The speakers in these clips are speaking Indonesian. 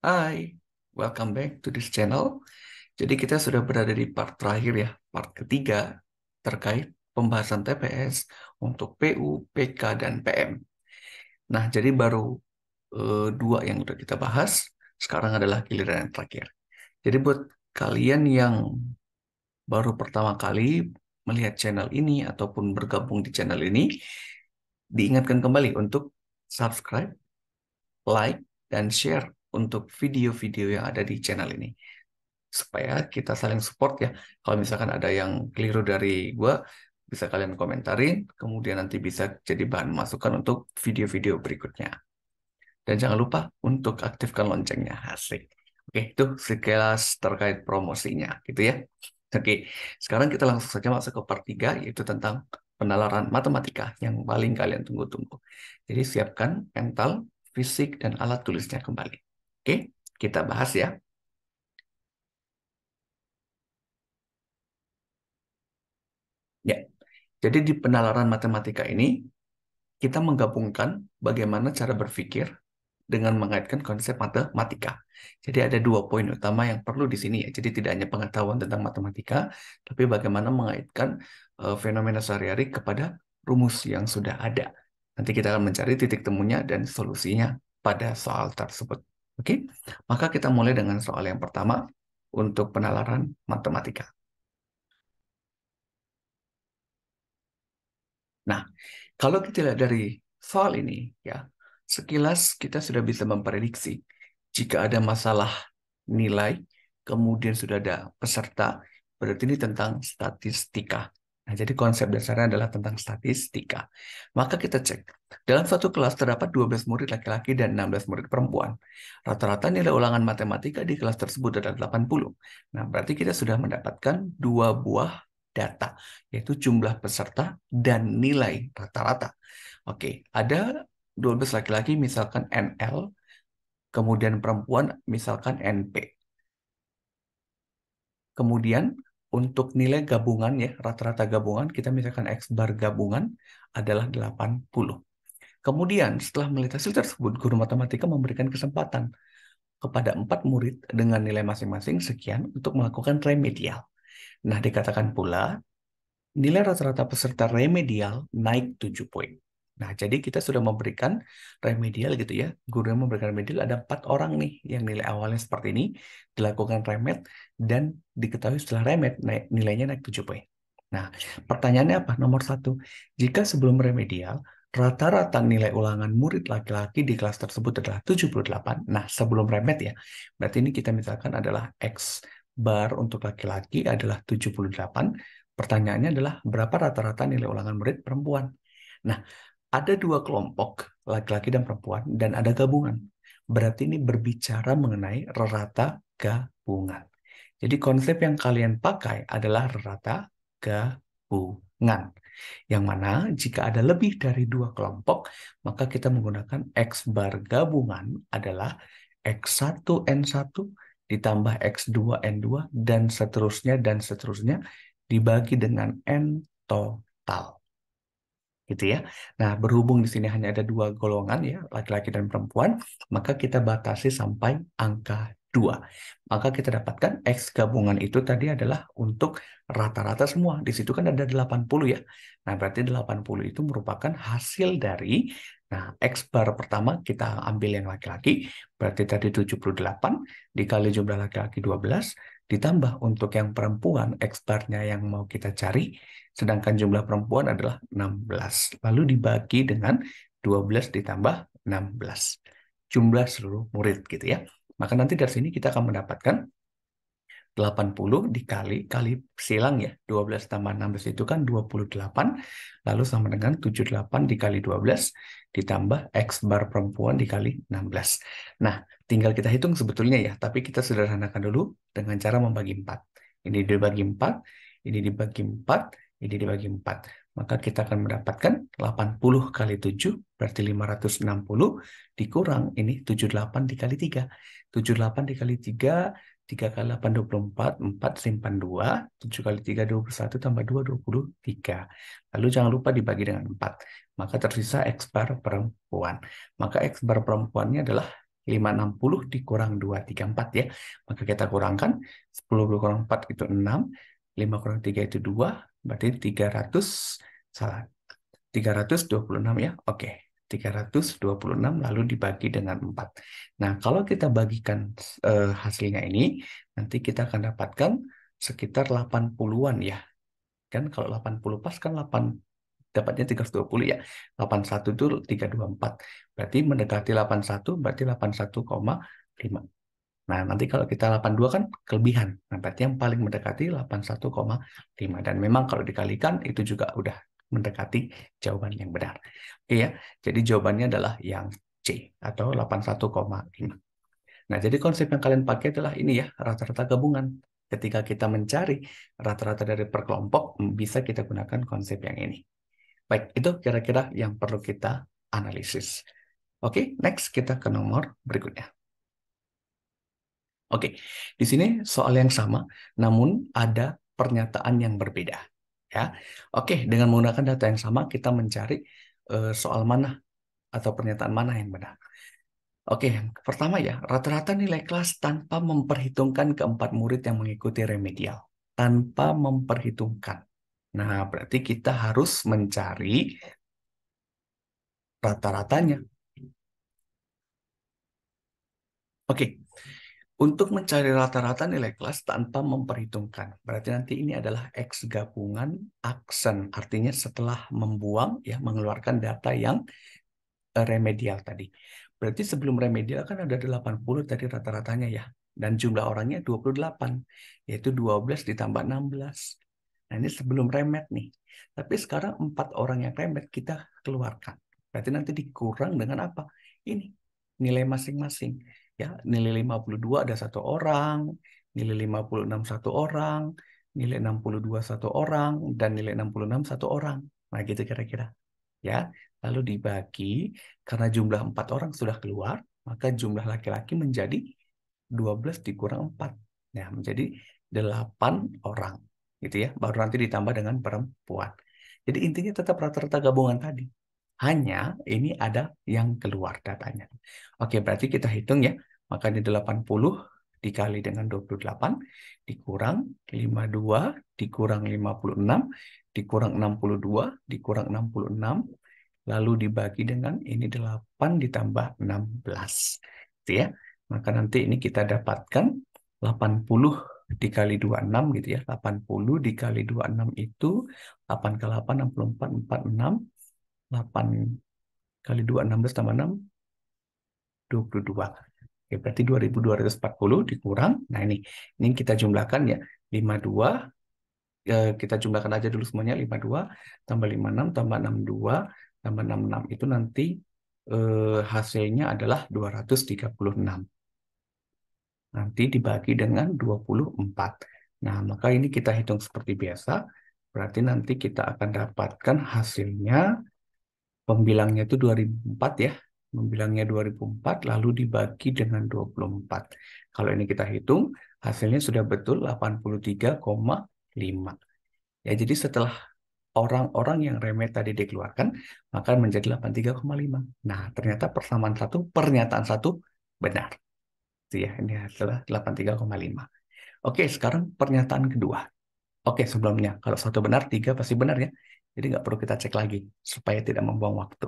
Hai, welcome back to this channel. Jadi kita sudah berada di part terakhir ya, part ketiga terkait pembahasan TPS untuk PU, PK, dan PM. Nah, jadi baru dua yang udah kita bahas, sekarang adalah giliran yang terakhir. Jadi buat kalian yang baru pertama kali melihat channel ini ataupun bergabung di channel ini, diingatkan kembali untuk subscribe, like, dan share untuk video-video yang ada di channel ini. Supaya kita saling support ya. Kalau misalkan ada yang keliru dari gua, bisa kalian komentarin, kemudian nanti bisa jadi bahan masukan untuk video-video berikutnya. Dan jangan lupa untuk aktifkan loncengnya. Asik. Oke, itu sekilas terkait promosinya, gitu ya. Oke, sekarang kita langsung saja masuk ke part 3, yaitu tentang penalaran matematika yang paling kalian tunggu-tunggu. Jadi siapkan mental, fisik, dan alat tulisnya kembali. Oke, kita bahas ya. Ya, jadi di penalaran matematika ini, kita menggabungkan bagaimana cara berpikir dengan mengaitkan konsep matematika. Jadi ada dua poin utama yang perlu di sini ya. Jadi tidak hanya pengetahuan tentang matematika, tapi bagaimana mengaitkan fenomena sehari-hari kepada rumus yang sudah ada. Nanti kita akan mencari titik temunya dan solusinya pada soal tersebut. Oke, maka kita mulai dengan soal yang pertama untuk penalaran matematika. Nah, kalau kita lihat dari soal ini, ya, sekilas kita sudah bisa memprediksi jika ada masalah nilai, kemudian sudah ada peserta, berarti ini tentang statistika. Nah, jadi konsep dasarnya adalah tentang statistika. Maka kita cek, dalam satu kelas terdapat 12 murid laki-laki dan 16 murid perempuan. Rata-rata nilai ulangan matematika di kelas tersebut adalah 80. Nah, berarti kita sudah mendapatkan dua buah data, yaitu jumlah peserta dan nilai rata-rata. Oke, ada 12 laki-laki misalkan NL, kemudian perempuan misalkan NP. Kemudian untuk nilai gabungan ya, rata-rata gabungan, kita misalkan X bar gabungan adalah 80. Kemudian setelah melihat hasil tersebut, guru matematika memberikan kesempatan kepada 4 murid dengan nilai masing-masing sekian untuk melakukan remedial. Nah, dikatakan pula nilai rata-rata peserta remedial naik 7 poin. Nah, jadi kita sudah memberikan remedial gitu ya. Guru yang memberikan remedial ada 4 orang nih yang nilai awalnya seperti ini, dilakukan remed, dan diketahui setelah remed nilainya naik 7 poin. Nah, pertanyaannya apa? Nomor satu, jika sebelum remedial, rata-rata nilai ulangan murid laki-laki di kelas tersebut adalah 78. Nah, sebelum remed ya, berarti ini kita misalkan adalah X bar untuk laki-laki adalah 78. Pertanyaannya adalah berapa rata-rata nilai ulangan murid perempuan? Nah, ada dua kelompok, laki-laki dan perempuan, dan ada gabungan. Berarti ini berbicara mengenai rata gabungan. Jadi konsep yang kalian pakai adalah rata gabungan. Yang mana jika ada lebih dari dua kelompok, maka kita menggunakan X bar gabungan adalah X1N1 ditambah X2N2 dan seterusnya dibagi dengan N total. Gitu ya. Nah, berhubung di sini hanya ada dua golongan ya, laki-laki dan perempuan, maka kita batasi sampai angka 2. Maka kita dapatkan X gabungan itu tadi adalah untuk rata-rata semua. Di situ kan ada 80 ya. Nah, berarti 80 itu merupakan hasil dari, nah, X bar pertama kita ambil yang laki-laki, berarti tadi 78 dikali jumlah laki-laki 12, ditambah untuk yang perempuan, X barnya yang mau kita cari, sedangkan jumlah perempuan adalah 16. Lalu dibagi dengan 12 ditambah 16. Jumlah seluruh murid gitu ya. Maka nanti dari sini kita akan mendapatkan 80 kali silang ya. 12 tambah 16 itu kan 28. Lalu sama dengan 78 dikali 12 ditambah X bar perempuan dikali 16. Nah, tinggal kita hitung sebetulnya ya. Tapi kita sederhanakan dulu dengan cara membagi 4. Ini dibagi 4, ini dibagi 4, ini dibagi 4. Maka kita akan mendapatkan 80 kali 7, berarti 560, dikurang ini 78 dikali 3. 78 dikali 3, 3 kali 8, 24, 4 simpan 2, 7 kali 3, 21, tambah 2, 23. Lalu jangan lupa dibagi dengan 4. Maka tersisa X bar perempuan. Maka X bar perempuannya adalah 560 dikurang 234 ya. Maka kita kurangkan 10 kurang 4 itu 6, 5 kurang 3 itu 2, berarti 300 salah 326 ya. Oke. 326 lalu dibagi dengan 4. Nah, kalau kita bagikan hasilnya ini, nanti kita akan dapatkan sekitar 80-an ya. Kan kalau 80 pas kan 8 dapatnya 320 ya. 81 itu 324. Berarti mendekati 81 berarti 81,5. Nah, nanti kalau kita 82 kan kelebihan. Nah, berarti yang paling mendekati 81,5. Dan memang kalau dikalikan itu juga udah mendekati jawaban yang benar. Oke ya. Jadi jawabannya adalah yang C atau 81,5. Nah, jadi konsep yang kalian pakai adalah ini ya, rata-rata gabungan. Ketika kita mencari rata-rata dari per kelompok, bisa kita gunakan konsep yang ini. Baik, itu kira-kira yang perlu kita analisis. Oke, next kita ke nomor berikutnya. Oke, di sini soal yang sama, namun ada pernyataan yang berbeda. Ya, oke, dengan menggunakan data yang sama, kita mencari soal mana atau pernyataan mana yang benar. Oke, yang pertama ya, rata-rata nilai kelas tanpa memperhitungkan keempat murid yang mengikuti remedial. Tanpa memperhitungkan. Nah, berarti kita harus mencari rata-ratanya. Oke, untuk mencari rata-rata nilai kelas tanpa memperhitungkan. Berarti nanti ini adalah X gabungan aksen. Artinya setelah membuang, ya mengeluarkan data yang remedial tadi. Berarti sebelum remedial kan ada 80 tadi rata-ratanya ya. Dan jumlah orangnya 28. Yaitu 12 ditambah 16. Nah ini sebelum remed nih. Tapi sekarang 4 orang yang remed kita keluarkan. Berarti nanti dikurang dengan apa? Ini nilai masing-masing. Ya, nilai 52 ada satu orang, nilai 56 satu orang, nilai 62 satu orang, dan nilai 66 satu orang. Nah gitu kira-kira. Ya, lalu dibagi karena jumlah 4 orang sudah keluar, maka jumlah laki-laki menjadi 12 dikurang 4. Nah, menjadi 8 orang. Gitu ya. Baru nanti ditambah dengan perempuan. Jadi intinya tetap rata-rata gabungan tadi. Hanya ini ada yang keluar datanya. Oke, berarti kita hitung ya. Maka ini 80 dikali dengan 28 dikurang 52 dikurang 56 dikurang 62 dikurang 66 lalu dibagi dengan ini 8 ditambah 16. Gitu ya. Maka nanti ini kita dapatkan 80 dikali 26 gitu ya. 80 dikali 26 itu 8 kali 8, 64, 46. 8 kali 2, 16 tambah 6, 22. Oke, berarti 2240 dikurang. Nah ini kita jumlahkan ya. 52, kita jumlahkan aja dulu semuanya. 52 tambah 56 tambah 62 tambah 66 itu nanti hasilnya adalah 236. Nanti dibagi dengan 24. Nah, maka ini kita hitung seperti biasa. Berarti nanti kita akan dapatkan hasilnya, pembilangnya itu 2004 ya. Pembilangnya 2004 lalu dibagi dengan 24. Kalau ini kita hitung, hasilnya sudah betul 83,5. Ya, jadi setelah orang-orang yang remed tadi dikeluarkan, maka menjadi 83,5. Nah, ternyata persamaan satu, pernyataan satu benar. Itu ya, ini adalah 83,5. Oke, sekarang pernyataan kedua. Oke, sebelumnya, kalau satu benar, tiga pasti benar ya. Jadi nggak perlu kita cek lagi, supaya tidak membuang waktu.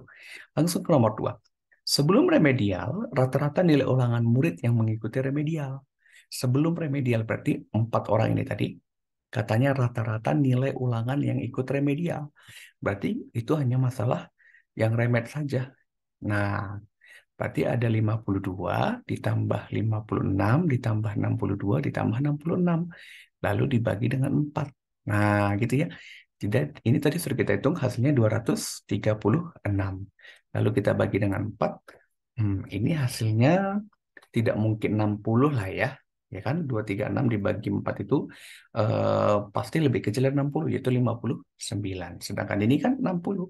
Langsung ke nomor 2. Sebelum remedial, rata-rata nilai ulangan murid yang mengikuti remedial. Sebelum remedial berarti 4 orang ini tadi, katanya rata-rata nilai ulangan yang ikut remedial. Berarti itu hanya masalah yang remed saja. Nah, berarti ada 52 ditambah 56 ditambah 62 ditambah 66. Lalu dibagi dengan 4. Nah, gitu ya. Tidak, ini tadi sudah kita hitung hasilnya 236. Lalu kita bagi dengan 4. Ini hasilnya tidak mungkin 60 lah ya. Ya kan? 236 dibagi 4 itu pasti lebih kecil dari 60, yaitu 59. Sedangkan ini kan 60.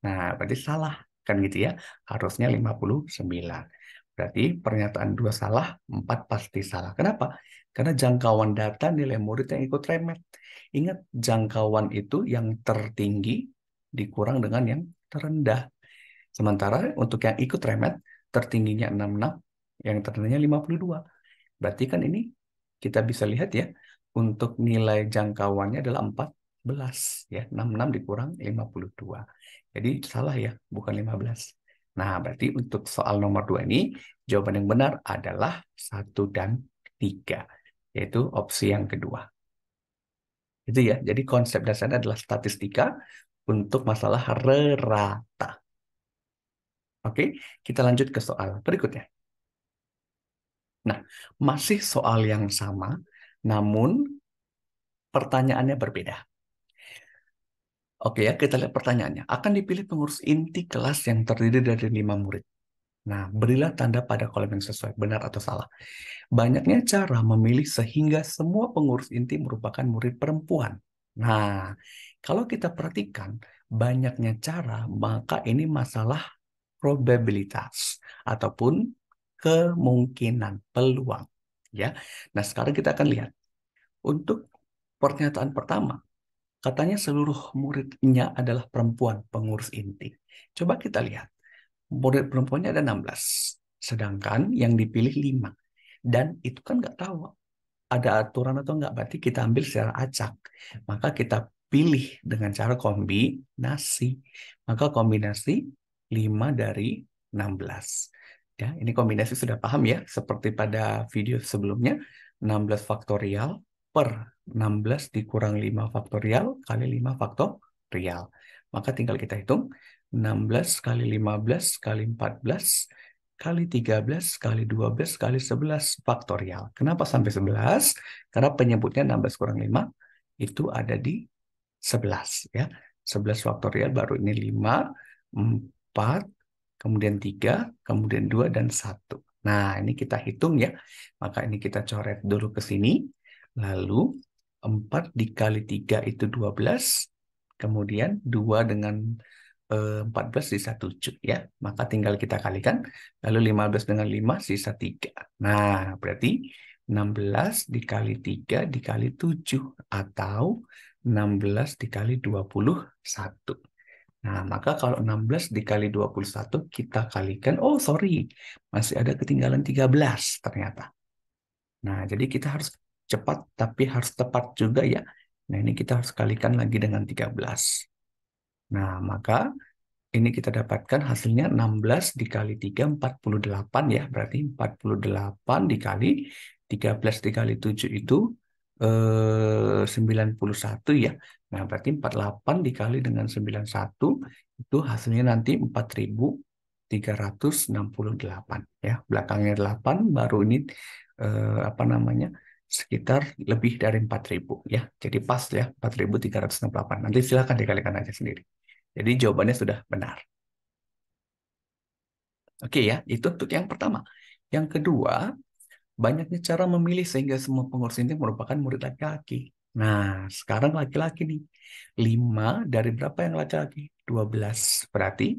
Nah, berarti salah. Kan gitu ya. Harusnya 59. Berarti pernyataan 2 salah, 4 pasti salah. Kenapa? Karena jangkauan data nilai murid yang ikut remed. Ingat, jangkauan itu yang tertinggi dikurang dengan yang terendah. Sementara untuk yang ikut remed, tertingginya 66, yang ternilainya 52. Berarti kan ini kita bisa lihat ya, untuk nilai jangkauannya adalah 14 ya, 66 dikurang 52. Jadi salah ya, bukan 15. Nah, berarti untuk soal nomor 2 ini jawaban yang benar adalah 1 dan 3, yaitu opsi yang kedua. Itu ya. Jadi konsep dasarnya adalah statistika untuk masalah rata. Oke, kita lanjut ke soal berikutnya. Nah, masih soal yang sama, namun pertanyaannya berbeda. Oke ya, kita lihat pertanyaannya. Akan dipilih pengurus inti kelas yang terdiri dari 5 murid. Nah, berilah tanda pada kolom yang sesuai, benar atau salah. Banyaknya cara memilih sehingga semua pengurus inti merupakan murid perempuan. Nah, kalau kita perhatikan banyaknya cara, maka ini masalah probabilitas ataupun kemungkinan peluang. Ya, nah sekarang kita akan lihat untuk pernyataan pertama. Katanya seluruh muridnya adalah perempuan pengurus inti. Coba kita lihat. Murid perempuannya ada 16. Sedangkan yang dipilih 5. Dan itu kan nggak tahu ada aturan atau nggak. Berarti kita ambil secara acak. Maka kita pilih dengan cara kombinasi. Maka kombinasi 5 dari 16. Ya, ini kombinasi sudah paham ya. Seperti pada video sebelumnya. 16 faktorial per 16 dikurang 5 faktorial kali 5 faktorial. Maka tinggal kita hitung 16 kali 15 kali 14 kali 13 kali 12 kali 11 faktorial. Kenapa sampai 11? Karena penyebutnya 16 kurang 5 itu ada di 11 ya. 11 faktorial baru ini 5, 4, kemudian 3, kemudian 2 dan 1. Nah, ini kita hitung ya. Maka ini kita coret dulu ke sini. Lalu 4 dikali 3 itu 12. Kemudian 2 dengan 14 sisa 7 ya. Maka tinggal kita kalikan. Lalu 15 dengan 5 sisa 3. Nah, berarti 16 dikali 3 dikali 7 atau 16 dikali 21. Nah, maka kalau 16 dikali 21 kita kalikan, oh sorry, masih ada ketinggalan 13 ternyata. Nah, jadi kita harus cepat tapi harus tepat juga ya. Nah, ini kita harus kalikan lagi dengan 13. Nah, maka ini kita dapatkan hasilnya 16 dikali 3, 48 ya. Berarti 48 dikali 13 dikali 7 itu 91 ya. Nah, berarti 48 dikali dengan 91 itu hasilnya nanti 4.368 ya. Belakangnya 8 baru ini apa namanya? Sekitar lebih dari 4.000 ya. Jadi pas ya 4.368. Nanti silakan dikalikan aja sendiri. Jadi jawabannya sudah benar. Oke ya, itu untuk yang pertama. Yang kedua, banyaknya cara memilih sehingga semua pengurus inti merupakan murid laki-laki. Nah, sekarang laki-laki nih. 5 dari berapa yang laki-laki? 12. Berarti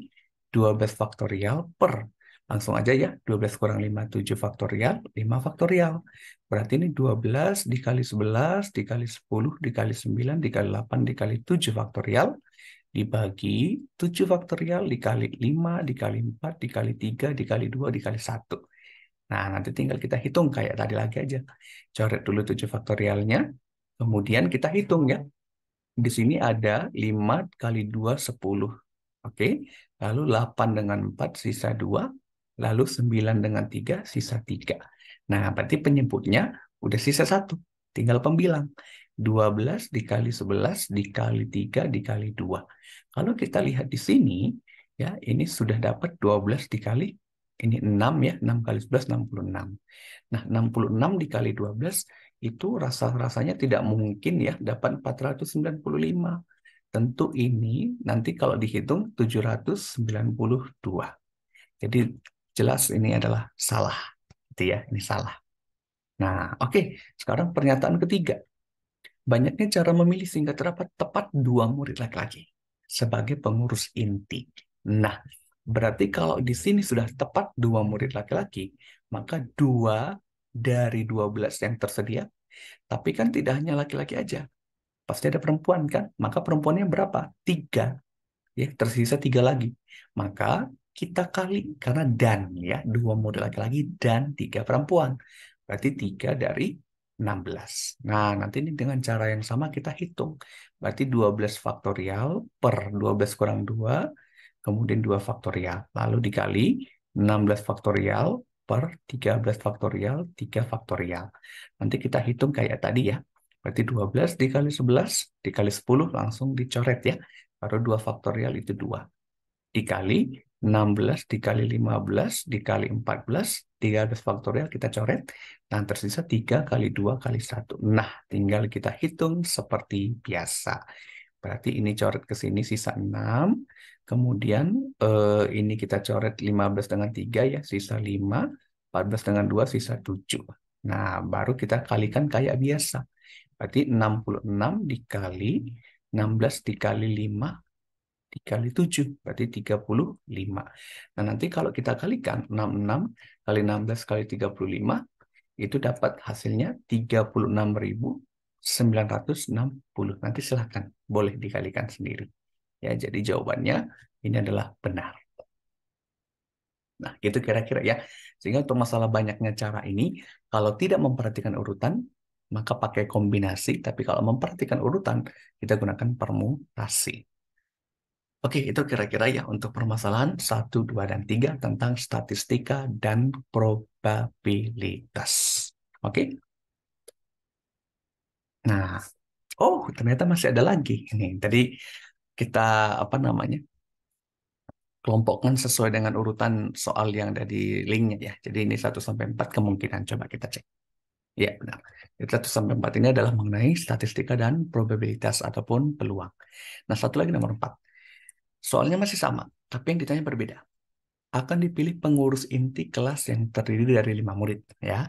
12 faktorial per. Langsung aja ya, 12 kurang 5, 7 faktorial, 5 faktorial. Berarti ini 12 dikali 11, dikali 10, dikali 9, dikali 8, dikali 7 faktorial. Dibagi 7 faktorial dikali 5, dikali 4, dikali 3, dikali 2, dikali 1. Nah, nanti tinggal kita hitung kayak tadi lagi aja. Coret dulu 7 faktorialnya, kemudian kita hitung ya. Di sini ada 5 kali 2, 10. Oke, lalu 8 dengan 4, sisa 2. Lalu 9 dengan 3, sisa 3. Nah, berarti penyebutnya udah sisa 1. Tinggal pembilang. 12 dikali 11 dikali 3 dikali 2. Kalau kita lihat di sini, ya ini sudah dapat 12 dikali, ini 6 ya, 6 kali 11, 66. Nah, 66 dikali 12 itu rasa-rasanya tidak mungkin ya dapat 495. Tentu ini nanti kalau dihitung 792. Jadi jelas ini adalah salah. Gitu ya, ini salah. Nah, oke. Sekarang pernyataan ketiga. Banyaknya cara memilih sehingga terdapat tepat 2 murid laki-laki sebagai pengurus inti. Nah, berarti kalau di sini sudah tepat 2 murid laki-laki, maka 2 dari 12 yang tersedia, tapi kan tidak hanya laki-laki aja. Pasti ada perempuan kan? Maka perempuannya berapa? 3. Ya, tersisa 3 lagi. Maka kita kali, karena dan ya, 2 murid laki-laki dan 3 perempuan. Berarti 3 dari 16. Nah, nanti ini dengan cara yang sama kita hitung. Berarti 12 faktorial per 12 kurang 2, kemudian 2 faktorial. Lalu dikali 16 faktorial per 13 faktorial, 3 faktorial. Nanti kita hitung kayak tadi ya. Berarti 12 dikali 11, dikali 10 langsung dicoret ya. Baru 2 faktorial itu 2. Dikali 16, dikali 15, dikali 14, 13 faktorial kita coret. Nah, tersisa 3 kali 2 kali 1. Nah, tinggal kita hitung seperti biasa. Berarti ini coret ke sini sisa 6. Kemudian ini kita coret 15 dengan 3 ya, sisa 5. 14 dengan 2 sisa 7. Nah, baru kita kalikan kayak biasa. Berarti 66 dikali 16 dikali 5 dikali 7. Berarti 35. Nah, nanti kalau kita kalikan 66 kali 16 kali 35, itu dapat hasilnya 36.960. Nanti silahkan, boleh dikalikan sendiri. Ya, jadi jawabannya ini adalah benar. Nah, itu kira-kira ya. Sehingga untuk masalah banyaknya cara ini, kalau tidak memperhatikan urutan, maka pakai kombinasi. Tapi kalau memperhatikan urutan, kita gunakan permutasi. Oke, itu kira-kira ya untuk permasalahan 1, 2, dan 3 tentang statistika dan probabilitas. Oke? Nah, oh, ternyata masih ada lagi. Ini tadi kita apa namanya? Kelompokkan sesuai dengan urutan soal yang ada di linknya ya. Jadi ini 1 sampai 4 kemungkinan. Coba kita cek. Ya, benar. Jadi 1 sampai 4 ini adalah mengenai statistika dan probabilitas ataupun peluang. Nah, satu lagi nomor 4. Soalnya masih sama, tapi yang ditanya berbeda. Akan dipilih pengurus inti kelas yang terdiri dari 5 murid. Ya,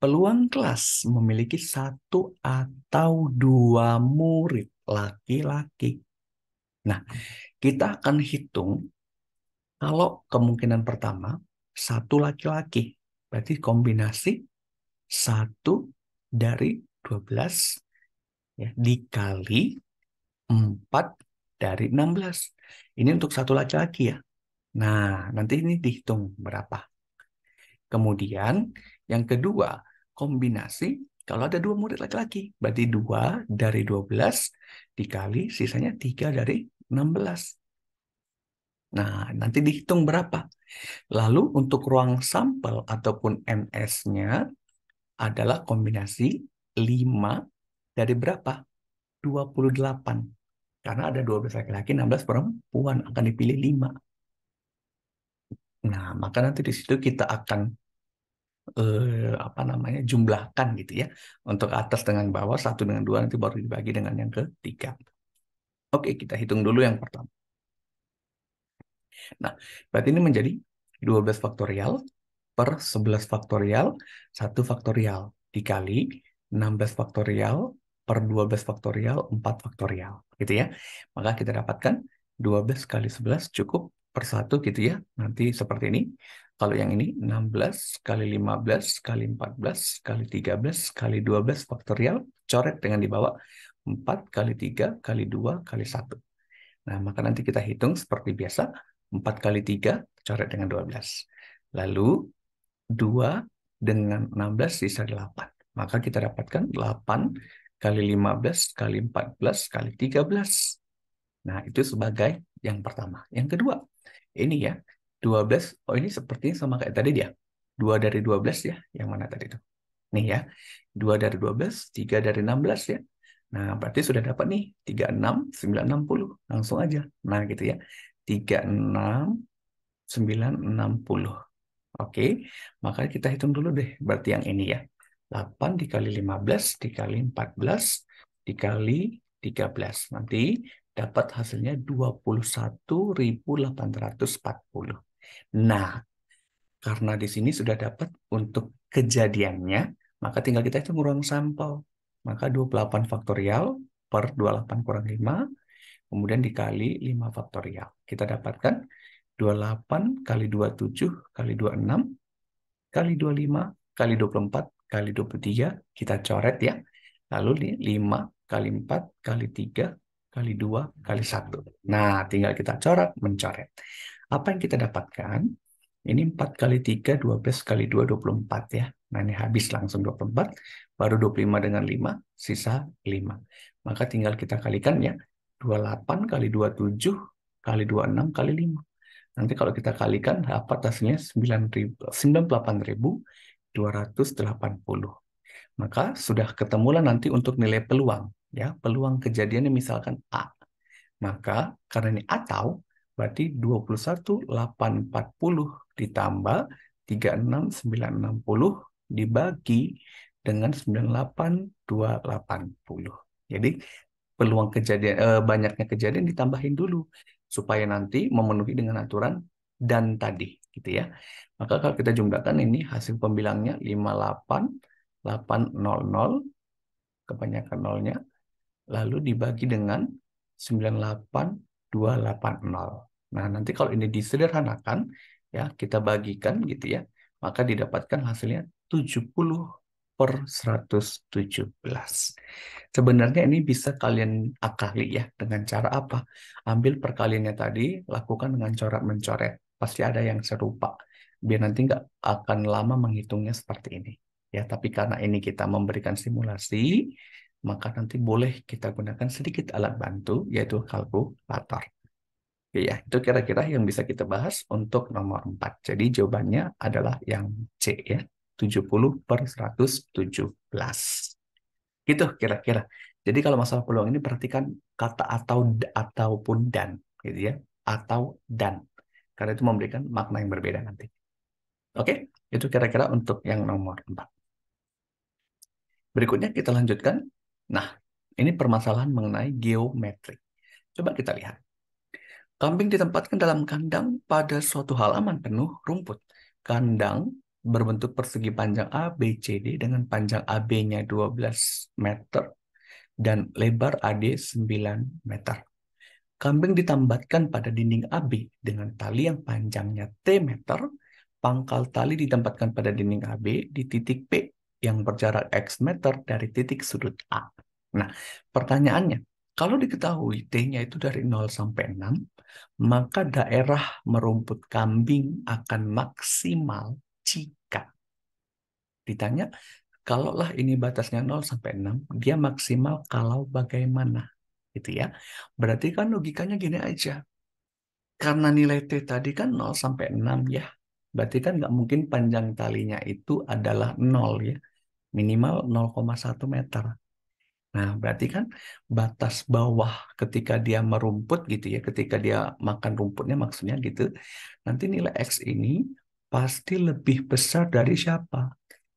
peluang kelas memiliki 1 atau 2 murid laki-laki. Nah, kita akan hitung kalau kemungkinan pertama 1 laki-laki. Berarti kombinasi 1 dari 12 ya, dikali 4 dari 16. Ini untuk 1 laki-laki ya. Nah, nanti ini dihitung berapa. Kemudian yang kedua, kombinasi kalau ada 2 murid laki-laki. Berarti 2 dari 12 dikali sisanya 3 dari 16. Nah, nanti dihitung berapa. Lalu untuk ruang sampel ataupun NS-nya adalah kombinasi 5 dari berapa? 28. Karena ada 12 laki-laki, 16 perempuan, akan dipilih 5. Nah, maka nanti di situ kita akan apa namanya jumlahkan gitu ya. Untuk atas dengan bawah, 1 dengan 2 nanti baru dibagi dengan yang ketiga. Oke, kita hitung dulu yang pertama. Nah, berarti ini menjadi 12 faktorial per 11 faktorial, 1 faktorial dikali 16 faktorial per 12 faktorial, 4 faktorial. Gitu ya. Maka kita dapatkan 12 kali 11 cukup per 1 gitu ya. Nanti seperti ini. Kalau yang ini 16 kali 15 kali 14 kali 13 kali 12 faktorial, coret dengan di bawah 4 kali 3 kali 2 kali 1. Nah, maka nanti kita hitung seperti biasa. 4 kali 3, coret dengan 12. Lalu 2 dengan 16 sisa 8. Maka kita dapatkan 8 kali 15 kali 14 kali 13. Nah, itu sebagai yang pertama. Yang kedua, ini ya, 12. Oh, ini sepertinya sama kayak tadi dia. 2 dari 12 ya. Yang mana tadi itu? Nih ya, 2 dari 12, 3 dari 16 ya. Nah, berarti sudah dapat nih, 36, 9, 60. Langsung aja. Nah, gitu ya. 36, 9, 60. Oke, maka kita hitung dulu deh. Berarti yang ini ya. 8 dikali 15 dikali 14 dikali 13. Nanti dapat hasilnya 21.840. Nah, karena di sini sudah dapat untuk kejadiannya, maka tinggal kita hitung ruang sampel. Maka 28 faktorial per 28 kurang 5, kemudian dikali 5 faktorial. Kita dapatkan 28 kali 27 kali 26 kali 25 kali 24 kali 23. Kita coret ya. Lalu 5 kali 4 kali 3 kali 2 kali 1. Nah, tinggal kita coret, mencoret. Apa yang kita dapatkan? Ini 4 kali 3, 12 kali 2, 24 ya. Nah, ini habis langsung 24, baru 25 dengan 5, sisa 5. Maka tinggal kita kalikan ya, 28 kali 27 kali 26 kali 5. Nanti kalau kita kalikan, dapat hasilnya 98.280. Maka sudah ketemulah nanti untuk nilai peluang. Ya, peluang kejadiannya misalkan A. Maka karena ini atau, berarti 21.840 ditambah 36.960 dibagi dengan 98.280. Jadi peluang kejadian banyaknya kejadian ditambahin dulu supaya nanti memenuhi dengan aturan dan tadi gitu ya. Maka kalau kita jumlahkan ini hasil pembilangnya 58.800 kebanyakan nolnya lalu dibagi dengan 98.280. Nah, nanti kalau ini disederhanakan, ya kita bagikan gitu ya, maka didapatkan hasilnya 70/117. Sebenarnya ini bisa kalian akali ya, dengan cara apa? Ambil perkaliannya tadi, lakukan dengan coret-mencoret. Pasti ada yang serupa. Biar nanti nggak akan lama menghitungnya seperti ini. Ya, tapi karena ini kita memberikan simulasi, maka nanti boleh kita gunakan sedikit alat bantu, yaitu kalkulator. Oke ya, itu kira-kira yang bisa kita bahas untuk nomor 4. Jadi jawabannya adalah yang C ya, 70/117. Gitu kira-kira. Jadi kalau masalah peluang ini perhatikan kata atau ataupun dan gitu ya. Atau dan. Karena itu memberikan makna yang berbeda nanti. Oke, itu kira-kira untuk yang nomor 4. Berikutnya kita lanjutkan. Nah, ini permasalahan mengenai geometrik. Coba kita lihat. Kambing ditempatkan dalam kandang pada suatu halaman penuh rumput. Kandang berbentuk persegi panjang A, B, C, D dengan panjang AB-nya 12 meter dan lebar AD 9 meter. Kambing ditambahkan pada dinding AB dengan tali yang panjangnya T meter. Pangkal tali ditempatkan pada dinding AB di titik P yang berjarak X meter dari titik sudut A. Nah, pertanyaannya, kalau diketahui T-nya itu dari 0 sampai 6, maka daerah merumput kambing akan maksimal jika ditanya, kalaulah ini batasnya 0 sampai 6, dia maksimal kalau bagaimana? Gitu ya. Berarti kan logikanya gini aja. Karena nilai T tadi kan 0 sampai 6 ya. Berarti kan nggak mungkin panjang talinya itu adalah 0 ya. Minimal 0,1 meter. Nah, berarti kan batas bawah ketika dia merumput gitu ya, ketika dia makan rumputnya maksudnya gitu, nanti nilai X ini pasti lebih besar dari siapa?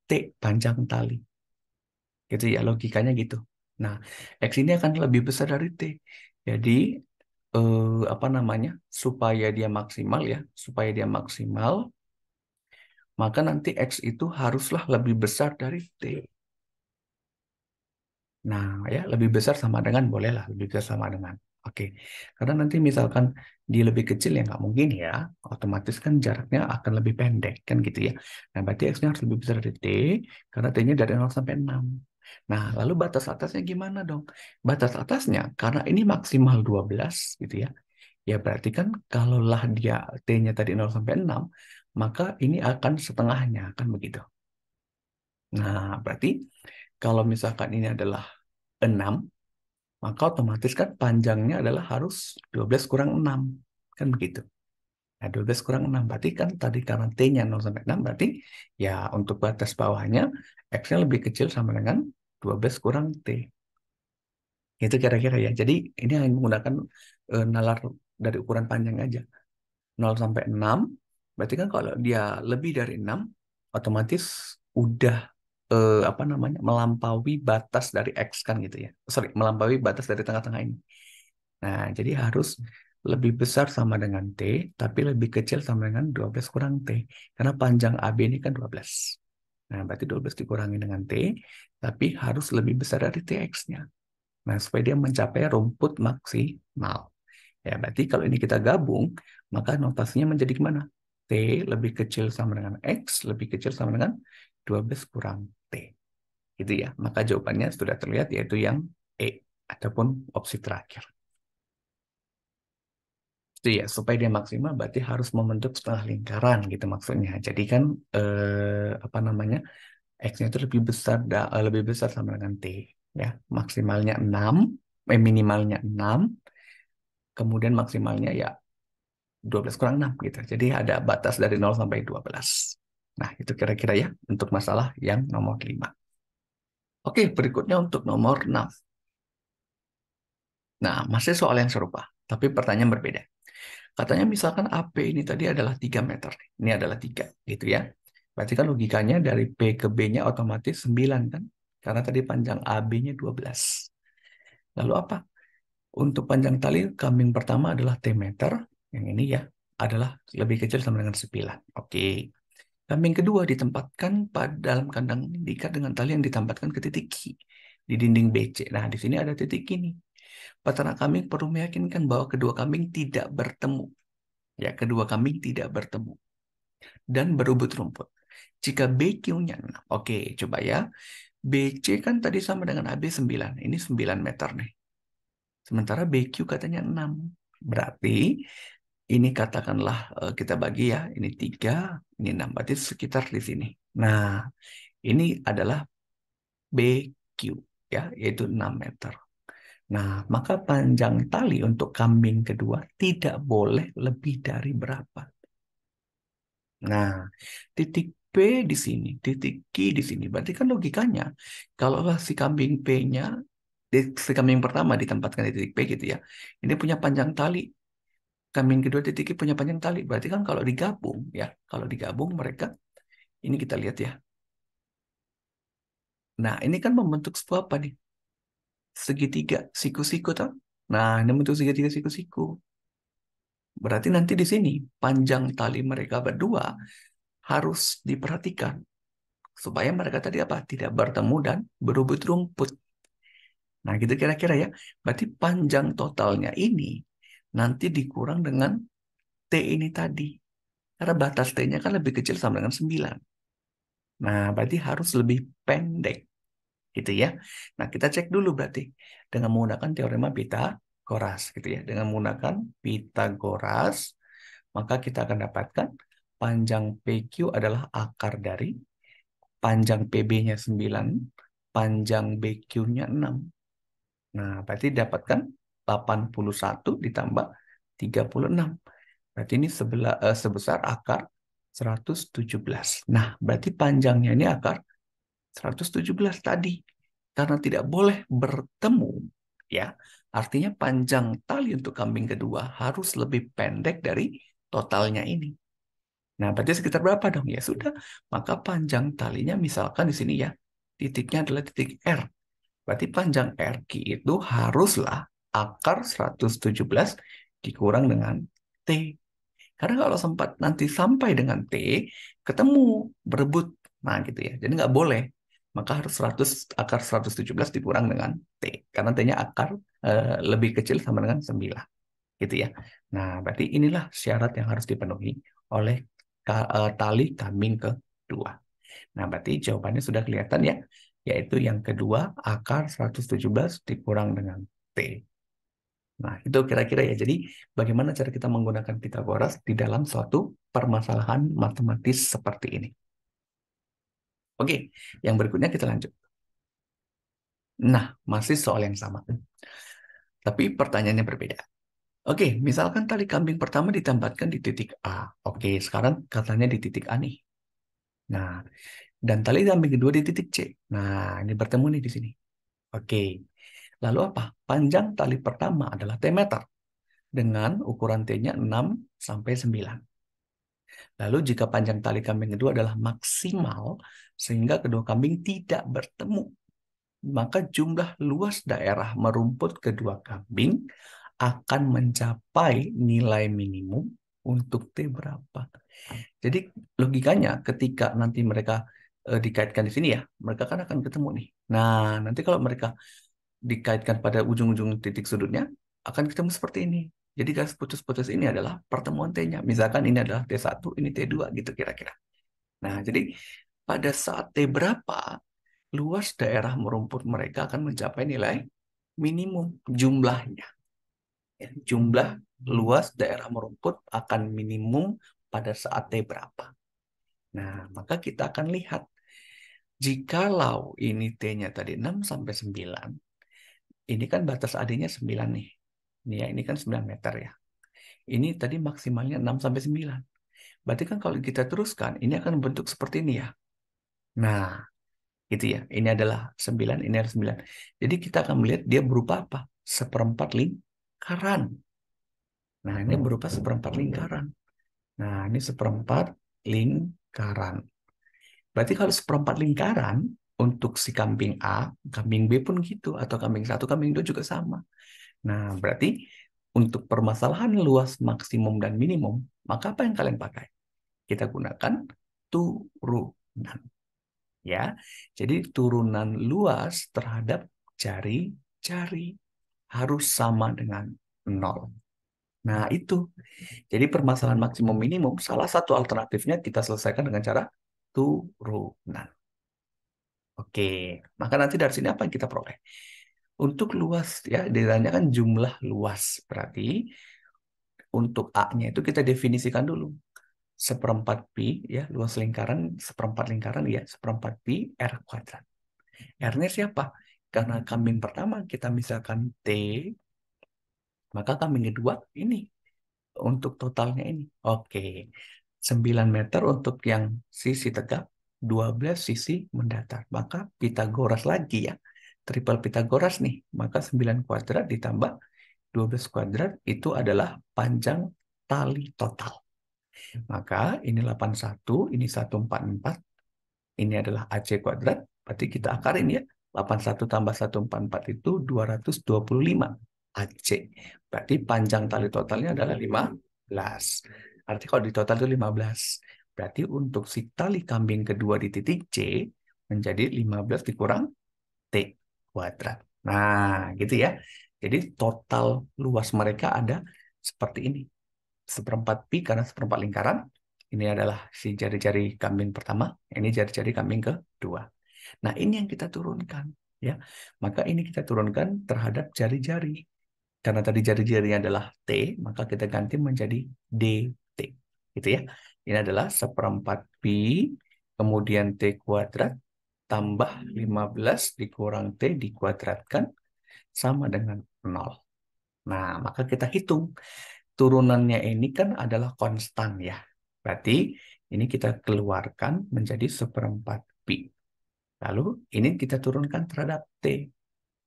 T, panjang tali. Gitu ya, logikanya gitu. Nah, X ini akan lebih besar dari T. Jadi, apa namanya, supaya dia maksimal ya, supaya dia maksimal, maka nanti X itu haruslah lebih besar dari T. Nah, ya lebih besar sama dengan bolehlah lebih besar sama dengan. Oke, karena nanti misalkan dia lebih kecil ya nggak mungkin ya, otomatis kan jaraknya akan lebih pendek kan gitu ya. Nah, berarti X-nya harus lebih besar dari T, karena T-nya dari 0 sampai 6. Nah, lalu batas atasnya gimana dong? Batas atasnya, karena ini maksimal 12 gitu ya. Ya berarti kan kalaulah dia T-nya tadi 0 sampai 6, maka ini akan setengahnya, kan begitu. Nah, berarti kalau misalkan ini adalah 6, maka otomatis kan panjangnya adalah harus 12 kurang 6. Kan begitu. Nah, 12 kurang 6 berarti kan tadi karena T-nya 0 sampai 6 berarti ya untuk batas bawahnya X-nya lebih kecil sama dengan 12 kurang T. Itu kira-kira ya. Jadi ini hanya menggunakan nalar dari ukuran panjang aja. 0 sampai 6 berarti kan kalau dia lebih dari 6 otomatis udah apa namanya melampaui batas dari X kan gitu ya. Sorry, melampaui batas dari tengah-tengah ini. Nah, jadi harus lebih besar sama dengan T, tapi lebih kecil sama dengan 12 kurang T. Karena panjang AB ini kan 12. Nah, berarti 12 dikurangi dengan T, tapi harus lebih besar dari TX-nya. Nah, supaya dia mencapai rumput maksimal. Ya, berarti kalau ini kita gabung, maka notasinya menjadi gimana? T lebih kecil sama dengan X, lebih kecil sama dengan 12 kurang T. Gitu ya. Maka jawabannya sudah terlihat yaitu yang E, ataupun opsi terakhir. Itu ya, supaya dia maksimal berarti harus membentuk setengah lingkaran gitu maksudnya. Jadi kan apa namanya? X-nya itu lebih besar sama dengan T ya. Maksimalnya 6, minimalnya 6, kemudian maksimalnya ya 12 kurang 6 gitu. Jadi ada batas dari 0 sampai 12. Nah, itu kira-kira ya untuk masalah yang nomor 5. Oke, berikutnya untuk nomor 6. Nah, masih soal yang serupa, tapi pertanyaan berbeda. Katanya misalkan AP ini tadi adalah 3 meter. Ini adalah 3, gitu ya. Berarti kan logikanya dari P ke B-nya otomatis 9 kan? Karena tadi panjang AB-nya 12. Lalu apa? Untuk panjang tali kambing pertama adalah T meter. Yang ini ya adalah lebih kecil sama dengan 9. Oke. Kambing kedua ditempatkan pada dalam kandang diikat dengan tali yang ditempatkan ke titik Q di dinding BC. Nah, di sini ada titik ini. Peternak kambing perlu meyakinkan bahwa kedua kambing tidak bertemu. Ya, kedua kambing tidak bertemu dan berebut rumput. Jika BQ-nya 6. Oke, coba ya. BC kan tadi sama dengan AB 9. Ini 9 meter nih. Sementara BQ katanya 6. Berarti ini katakanlah kita bagi ya. Ini 3, ini 6. Berarti sekitar di sini. Nah, ini adalah BQ ya, yaitu 6 meter. Nah, maka panjang tali untuk kambing kedua tidak boleh lebih dari berapa? Nah, titik P di sini, titik Q di sini. Berarti kan logikanya, kalau si kambing P-nya, si kambing pertama ditempatkan di titik P gitu ya, ini punya panjang tali. Kambing kedua titik Q punya panjang tali. Berarti kan kalau digabung ya, kalau digabung mereka, ini kita lihat ya. Nah, ini kan membentuk sebuah apa nih? Segitiga, siku-siku toh. Nah, ini membentuk segitiga siku-siku. Berarti nanti di sini panjang tali mereka berdua harus diperhatikan supaya mereka tadi apa? Tidak bertemu dan berebut rumput. Nah, gitu kira-kira ya. Berarti panjang totalnya ini nanti dikurang dengan T ini tadi. Karena batas T-nya kan lebih kecil sama dengan 9. Nah, berarti harus lebih pendek. Gitu ya. Nah, kita cek dulu berarti. Dengan menggunakan teorema Pitagoras. Gitu ya. Dengan menggunakan Pitagoras, maka kita akan dapatkan panjang PQ adalah akar dari panjang PB-nya 9, panjang BQ-nya 6. Nah, berarti dapatkan 81 ditambah 36. Berarti ini sebesar akar 117. Nah, berarti panjangnya ini akar 117 tadi. Karena tidak boleh bertemu, ya. Artinya panjang tali untuk kambing kedua harus lebih pendek dari totalnya ini. Nah, berarti sekitar berapa dong? Ya sudah, maka panjang talinya misalkan di sini ya, titiknya adalah titik R. Berarti panjang RQ itu haruslah akar 117 dikurang dengan T. Karena kalau sempat nanti sampai dengan T, ketemu, berebut. Nah, gitu ya. Jadi nggak boleh. Maka harus 100, akar 117 dikurang dengan T. Karena T-nya akar lebih kecil sama dengan 9. Gitu ya. Nah, berarti inilah syarat yang harus dipenuhi oleh tali kambing kedua. Nah, berarti jawabannya sudah kelihatan ya, yaitu yang kedua, akar 117 dikurang dengan T. Nah, itu kira-kira ya. Jadi, bagaimana cara kita menggunakan Pitagoras di dalam suatu permasalahan matematis seperti ini. Oke, yang berikutnya kita lanjut. Nah, masih soal yang sama. Tapi pertanyaannya berbeda. Oke, misalkan tali kambing pertama ditempatkan di titik A. Oke, sekarang katanya di titik A nih. Nah, dan tali kambing kedua di titik C. Nah, ini bertemu nih di sini. Oke. Lalu apa? Panjang tali pertama adalah T meter dengan ukuran T-nya 6 sampai 9. Lalu jika panjang tali kambing kedua adalah maksimal sehingga kedua kambing tidak bertemu, maka jumlah luas daerah merumput kedua kambing akan mencapai nilai minimum untuk T berapa. Jadi logikanya ketika nanti mereka dikaitkan di sini ya, mereka kan akan ketemu nih. Nah, nanti kalau mereka dikaitkan pada ujung-ujung titik sudutnya, akan ketemu seperti ini. Jadi garis putus-putus ini adalah pertemuan T-nya. Misalkan ini adalah T1, ini T2 gitu kira-kira. Nah, jadi pada saat T berapa, luas daerah merumput mereka akan mencapai nilai minimum jumlahnya. Jumlah luas daerah merumput akan minimum pada saat T berapa. Nah, maka kita akan lihat, jikalau ini T-nya tadi 6 sampai 9, ini kan batas AD-nya 9 nih. Ini ya, ini kan 9 meter ya. Ini tadi maksimalnya 6 sampai 9. Berarti kan kalau kita teruskan, ini akan bentuk seperti ini ya. Nah, gitu ya. Ini adalah 9, ini adalah 9. Jadi kita akan melihat dia berupa apa? Seperempat lingkaran. Nah, ini berupa seperempat lingkaran. Nah, ini seperempat lingkaran. Berarti kalau seperempat lingkaran, untuk si kambing A, kambing B pun gitu. Atau kambing 1, kambing 2 juga sama. Nah, berarti untuk permasalahan luas maksimum dan minimum, maka apa yang kalian pakai? Kita gunakan turunan. Ya, jadi turunan luas terhadap jari-jari harus sama dengan 0. Nah, itu. Jadi permasalahan maksimum minimum, salah satu alternatifnya kita selesaikan dengan cara turunan. Oke, maka nanti dari sini apa yang kita peroleh? Untuk luas, ya, ditanyakan jumlah luas. Berarti untuk A-nya itu kita definisikan dulu. Seperempat pi, ya, luas lingkaran, seperempat lingkaran, ya, seperempat pi R kuadrat. R-nya siapa? Karena kambing pertama kita misalkan T, maka kambing kedua ini untuk totalnya ini. Oke. 9 meter untuk yang sisi tegak, 12 sisi mendatar. Maka Pitagoras lagi ya. Triple Pitagoras nih. Maka 9 kuadrat ditambah 12 kuadrat itu adalah panjang tali total. Maka ini 81, ini 144, ini adalah AC kuadrat. Berarti kita akarin ya. 81 tambah 144 itu 225 AC. Berarti panjang tali totalnya adalah 15. Arti kalau di total itu 15. Berarti untuk si tali kambing kedua di titik C menjadi 15 dikurang T kuadrat. Nah, gitu ya. Jadi total luas mereka ada seperti ini. Seperempat pi karena seperempat lingkaran. Ini adalah si jari-jari kambing pertama. Ini jari-jari kambing kedua. Nah, ini yang kita turunkan. Ya, maka ini kita turunkan terhadap jari-jari. Karena tadi jari-jarinya adalah T, maka kita ganti menjadi DT. Gitu ya. Ini adalah seperempat pi, kemudian T kuadrat, tambah 15 dikurang T dikuadratkan, sama dengan 0. Nah, maka kita hitung. Turunannya ini kan adalah konstan ya. Berarti ini kita keluarkan menjadi seperempat pi. Lalu ini kita turunkan terhadap T.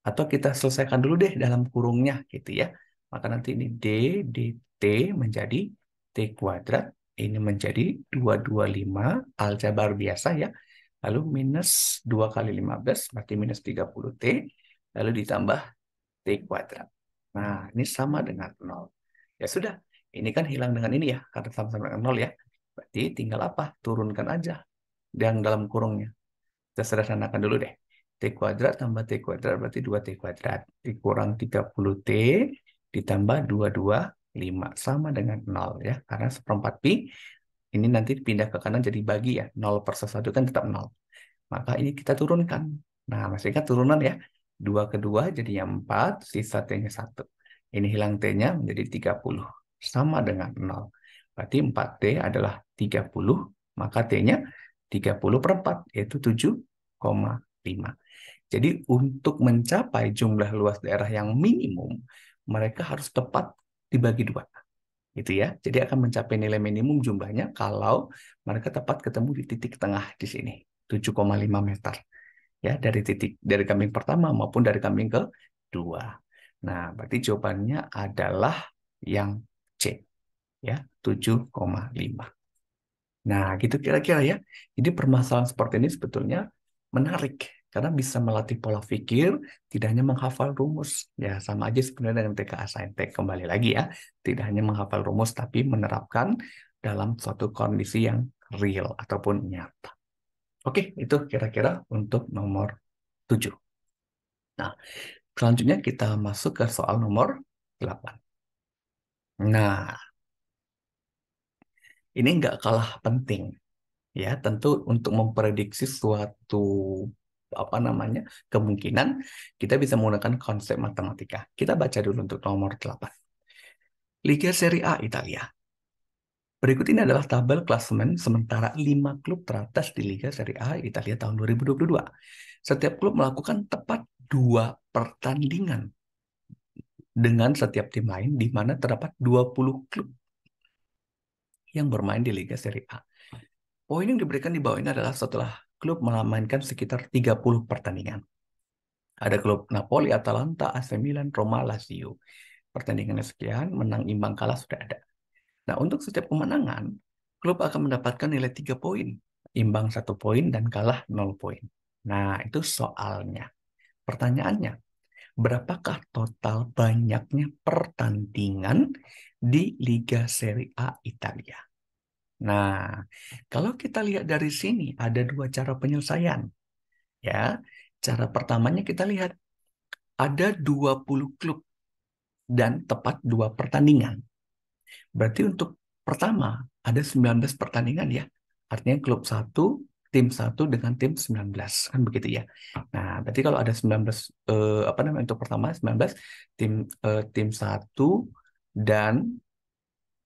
Atau kita selesaikan dulu deh dalam kurungnya gitu ya. Maka nanti ini D dt menjadi T kuadrat. Ini menjadi 225 aljabar biasa ya. Lalu minus 2 kali 15 berarti minus 30T. Lalu ditambah T kuadrat. Nah, ini sama dengan 0. Ya sudah, ini kan hilang dengan ini ya, karena sama-sama dengan 0 ya. Berarti tinggal apa? Turunkan aja yang dalam kurungnya. Kita sederhanakan dulu deh. T kuadrat tambah T kuadrat berarti 2T kuadrat. Dikurang 30T ditambah 225 sama dengan 0 ya. Karena seperempat pi ini nanti pindah ke kanan jadi bagi ya. 0 per 1 kan tetap 0. Maka ini kita turunkan. Nah, maksudnya turunan ya. 2 kedua jadinya 4, sisa T-nya 1. Ini hilang T-nya menjadi 30. Sama dengan 0. Berarti 4T adalah 30, maka T-nya 30 per 4, yaitu 7,5. Jadi untuk mencapai jumlah luas daerah yang minimum, mereka harus tepat dibagi 2. Gitu ya. Jadi akan mencapai nilai minimum jumlahnya kalau mereka tepat ketemu di titik tengah di sini, 7,5 meter. Ya, dari kambing pertama maupun dari kambing kedua. Nah, berarti jawabannya adalah yang C, ya, 7,5. Nah, gitu kira-kira ya. Jadi permasalahan seperti ini sebetulnya menarik karena bisa melatih pola pikir, tidak hanya menghafal rumus. Ya, sama aja sebenarnya dengan TKA Saintek. Kembali lagi ya, tidak hanya menghafal rumus tapi menerapkan dalam suatu kondisi yang real ataupun nyata. Oke, itu kira-kira untuk nomor 7. Nah, selanjutnya kita masuk ke soal nomor 8. Nah, ini nggak kalah penting. Ya, tentu untuk memprediksi suatu apa namanya kemungkinan kita bisa menggunakan konsep matematika. Kita baca dulu untuk nomor 8. Liga Serie A Italia. Berikut ini adalah tabel klasemen sementara 5 klub teratas di Liga Serie A Italia tahun 2022. Setiap klub melakukan tepat 2 pertandingan dengan setiap tim lain, di mana terdapat 20 klub yang bermain di Liga Serie A. Poin yang diberikan di bawah ini adalah setelah klub memainkan sekitar 30 pertandingan. Ada klub Napoli, Atalanta, AC Milan, Roma, Lazio. Pertandingannya sekian, menang, imbang, kalah sudah ada. Nah, untuk setiap kemenangan, klub akan mendapatkan nilai 3 poin, imbang 1 poin, dan kalah 0 poin. Nah, itu soalnya. Pertanyaannya, berapakah total banyaknya pertandingan di Liga Serie A Italia? Nah, kalau kita lihat dari sini, ada 2 cara penyelesaian. Ya, cara pertamanya kita lihat, ada 20 klub dan tepat 2 pertandingan. Berarti untuk pertama ada 19 pertandingan ya. Artinya klub 1, tim 1 dengan tim 19 kan begitu ya. Nah, berarti kalau ada 19 apa namanya untuk pertama 19 tim 1 dan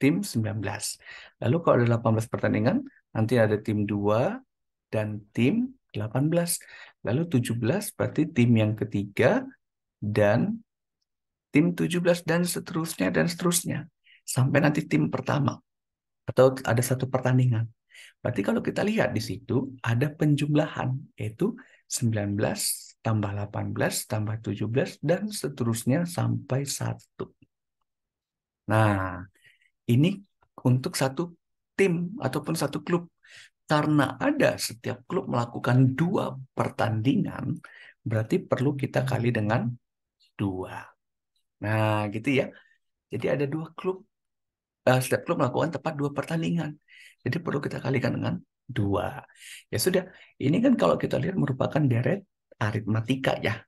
tim 19. Lalu kalau ada 18 pertandingan, nanti ada tim 2 dan tim 18. Lalu 17 berarti tim yang ketiga dan tim 17 dan seterusnya dan seterusnya. Sampai nanti tim pertama. Atau ada 1 pertandingan. Berarti kalau kita lihat di situ ada penjumlahan, yaitu 19 tambah 18 tambah 17 dan seterusnya sampai 1. Nah, ini untuk 1 tim ataupun 1 klub. Karena ada setiap klub melakukan 2 pertandingan, berarti perlu kita kali dengan 2. Nah, gitu ya. Jadi ada 2 klub. Setiap klub melakukan tepat 2 pertandingan. Jadi perlu kita kalikan dengan 2. Ya sudah, ini kan kalau kita lihat merupakan deret aritmatika ya.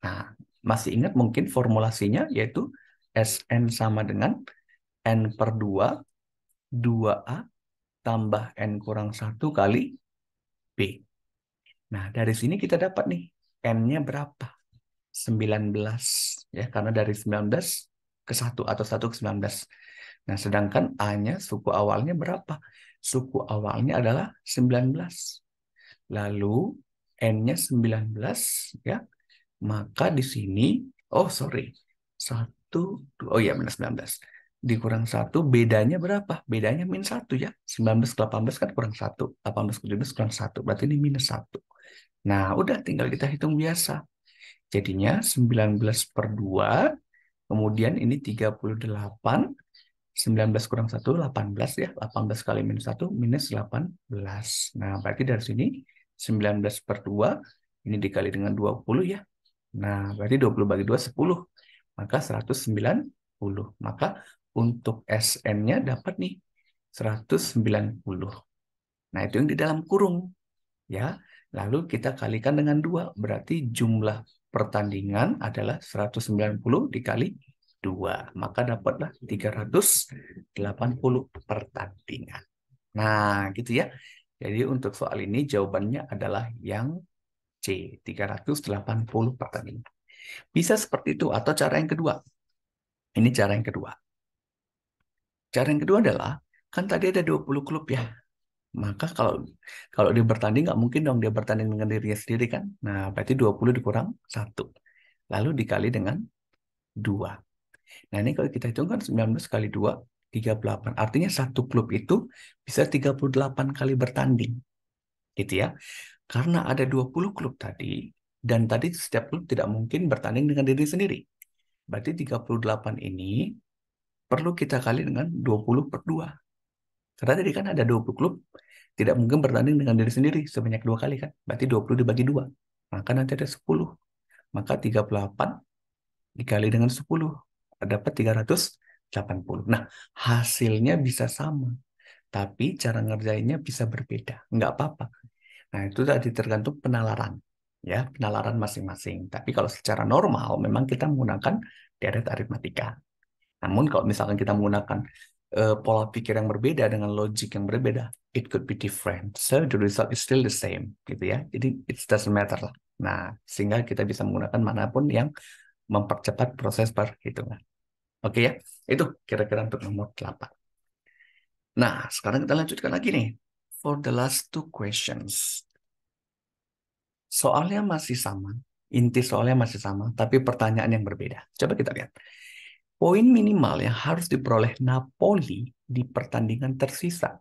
Nah, masih ingat mungkin formulasinya yaitu Sn sama dengan N per 2, 2A tambah N kurang 1 kali B. Nah, dari sini kita dapat nih, N-nya berapa? 19. Ya, karena dari 19 ke 1 atau 1 ke 19. Nah, sedangkan A-nya suku awalnya berapa? Suku awalnya adalah 19. Lalu N-nya 19 ya. Maka di sini oh sorry. 1 2 oh iya benar 19. Dikurang 1 bedanya berapa? Bedanya min 1 ya. 19 ke 18 kan kurang 1. 18 ke 17 kurang 1. Berarti ini minus 1. Nah, udah tinggal kita hitung biasa. Jadinya 19 per 2, kemudian ini 38, 19 kurang 1, 18 ya. 18 kali minus 1, minus 18. Nah, berarti dari sini 19 per 2, ini dikali dengan 20 ya. Nah, berarti 20 bagi 2, 10. Maka 190. Maka untuk SN-nya dapat nih 190. Nah, itu yang di dalam kurung. Ya, lalu kita kalikan dengan 2, berarti jumlah pertandingan adalah 190 dikali 2, maka dapatlah 380 pertandingan. Nah, gitu ya. Jadi untuk soal ini jawabannya adalah yang C, 380 pertandingan. Bisa seperti itu atau cara yang kedua. Ini cara yang kedua. Cara yang kedua adalah, kan tadi ada 20 klub ya. Maka kalau kalau dia bertanding, nggak mungkin dong dia bertanding dengan dirinya sendiri kan. Nah, berarti 20 dikurang 1. Lalu dikali dengan 2. Nah, ini kalau kita hitung kan 19 kali 2, 38. Artinya satu klub itu bisa 38 kali bertanding. Gitu ya. Karena ada 20 klub tadi, dan tadi setiap klub tidak mungkin bertanding dengan diri sendiri. Berarti 38 ini perlu kita kali dengan 20 per 2. Karena tadi kan ada 20 klub, tidak mungkin bertanding dengan diri sendiri sebanyak 2 kali kan. Berarti 20 dibagi 2. Maka nanti ada 10. Maka 38 dikali dengan 10. Dapat 380. Nah, hasilnya bisa sama. Tapi cara ngerjainnya bisa berbeda. Nggak apa-apa. Nah, itu tadi tergantung penalaran. Ya, penalaran masing-masing. Tapi kalau secara normal, memang kita menggunakan deret aritmatika. Namun kalau misalkan kita menggunakan pola pikir yang berbeda dengan logik yang berbeda, it could be different. So the result is still the same, gitu ya. Jadi it doesn't matter lah. Nah, sehingga kita bisa menggunakan manapun yang mempercepat proses perhitungan. Oke ya, itu kira-kira untuk nomor 8. Nah, sekarang kita lanjutkan lagi nih. For the last two questions. Soalnya masih sama, inti soalnya masih sama, tapi pertanyaan yang berbeda. Coba kita lihat. Poin minimal yang harus diperoleh Napoli di pertandingan tersisa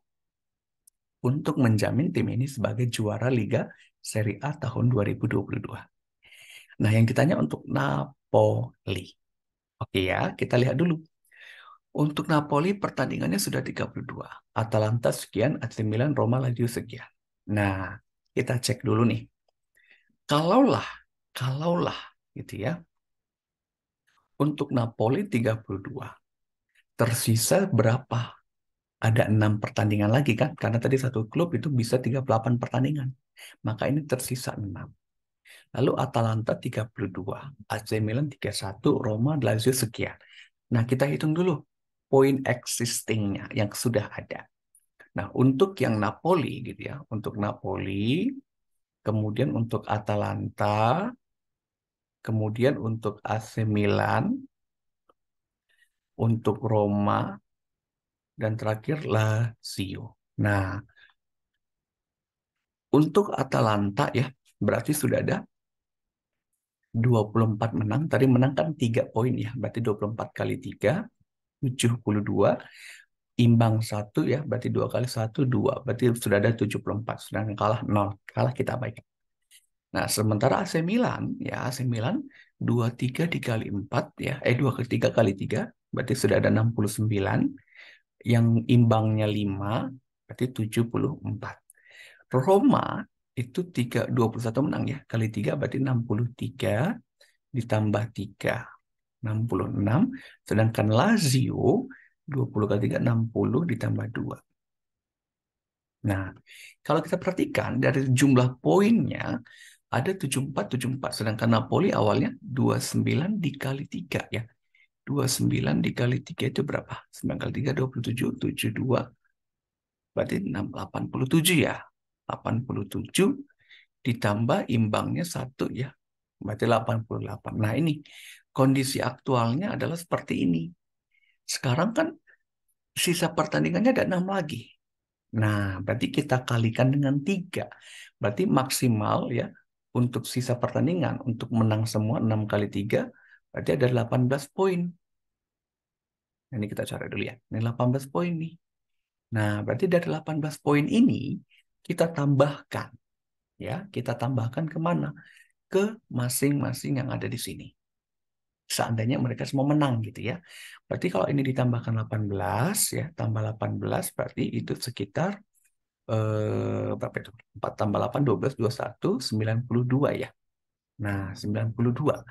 untuk menjamin tim ini sebagai juara Liga Serie A tahun 2022. Nah, yang ditanya untuk Napoli. Oke ya, kita lihat dulu. Untuk Napoli pertandingannya sudah 32. Atalanta sekian, AC Milan, Roma, Lazio sekian. Nah, kita cek dulu nih. Kalaulah, kalaulah gitu ya. Untuk Napoli 32. Tersisa berapa? Ada 6 pertandingan lagi kan? Karena tadi satu klub itu bisa 38 pertandingan. Maka ini tersisa 6. Lalu Atalanta 32, AC Milan 31, Roma, Lazio sekian. Nah, kita hitung dulu poin existing-nya yang sudah ada. Nah, untuk yang Napoli gitu ya, untuk Napoli, kemudian untuk Atalanta, kemudian untuk AC Milan, untuk Roma, dan terakhir Lazio. Nah, untuk Atalanta ya, berarti sudah ada 24 menang. Tadi menang kan 3 poin ya, berarti 24 kali 3, 72. Imbang 1 ya, berarti 2 kali 1, 2. Berarti sudah ada 74. Sedangkan kalah 0. Kalah kita abaikan. Nah, sementara AC Milan, ya AC Milan 23 dikali 4 ya, 2 kali 3 kali 3, berarti sudah ada 69. Yang imbangnya 5, berarti 74. Roma itu 21 menang ya, kali 3 berarti 63 ditambah 3, 66. Sedangkan Lazio 20 kali 3, 60 ditambah 2. Nah, kalau kita perhatikan dari jumlah poinnya ada 74, 74. Sedangkan Napoli awalnya 29 dikali 3 ya. 29 dikali 3 itu berapa? 9 kali 3, 27, 72. Berarti 87 ya. 87 ditambah imbangnya 1 ya. Berarti 88. Nah, ini kondisi aktualnya adalah seperti ini. Sekarang kan sisa pertandingannya ada 6 lagi. Nah, berarti kita kalikan dengan 3. Berarti maksimal ya untuk sisa pertandingan, untuk menang semua 6 kali 3, berarti ada 18 poin. Nah, ini kita cari dulu ya. Ini 18 poin nih. Nah, berarti dari 18 poin ini kita tambahkan. Ya, kita tambahkan kemana? Ke masing-masing yang ada di sini. Seandainya mereka semua menang gitu ya. Berarti kalau ini ditambahkan 18 ya, tambah 18 berarti itu sekitar berapa itu? 4 tambah 8, 12, 21, 92 ya. Nah, 92.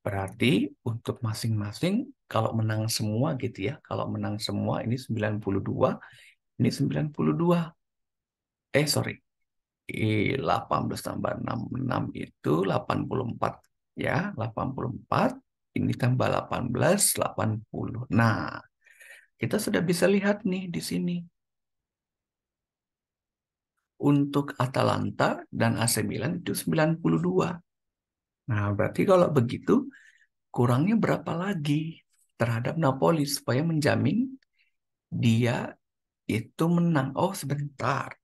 Berarti untuk masing-masing kalau menang semua gitu ya. Kalau menang semua ini 92, ini 92. Sorry. 18 tambah 6, 6 itu 84 ya, 84. Ini tambah 18, 80. Nah, kita sudah bisa lihat nih di sini. Untuk Atalanta dan AC Milan itu 92. Nah, berarti kalau begitu, kurangnya berapa lagi terhadap Napoli supaya menjamin dia itu menang. Oh, sebentar.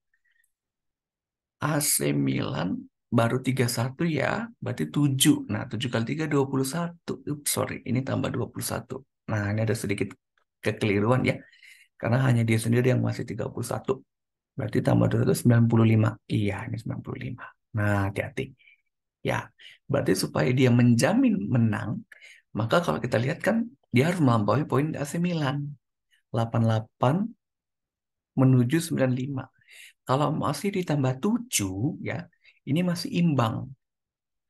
AC Milan baru 31 ya, berarti 7. Nah, 7 kali 3, 21. Sorry, ini tambah 21. Nah, ini ada sedikit kekeliruan ya, karena hanya dia sendiri yang masih 31. Berarti tambah 21, 95. Iya, ini 95. Nah, hati-hati. Ya, berarti supaya dia menjamin menang, maka kalau kita lihat kan dia harus melampaui poin AC Milan. 88 menuju 95. Kalau masih ditambah 7 ya, ini masih imbang.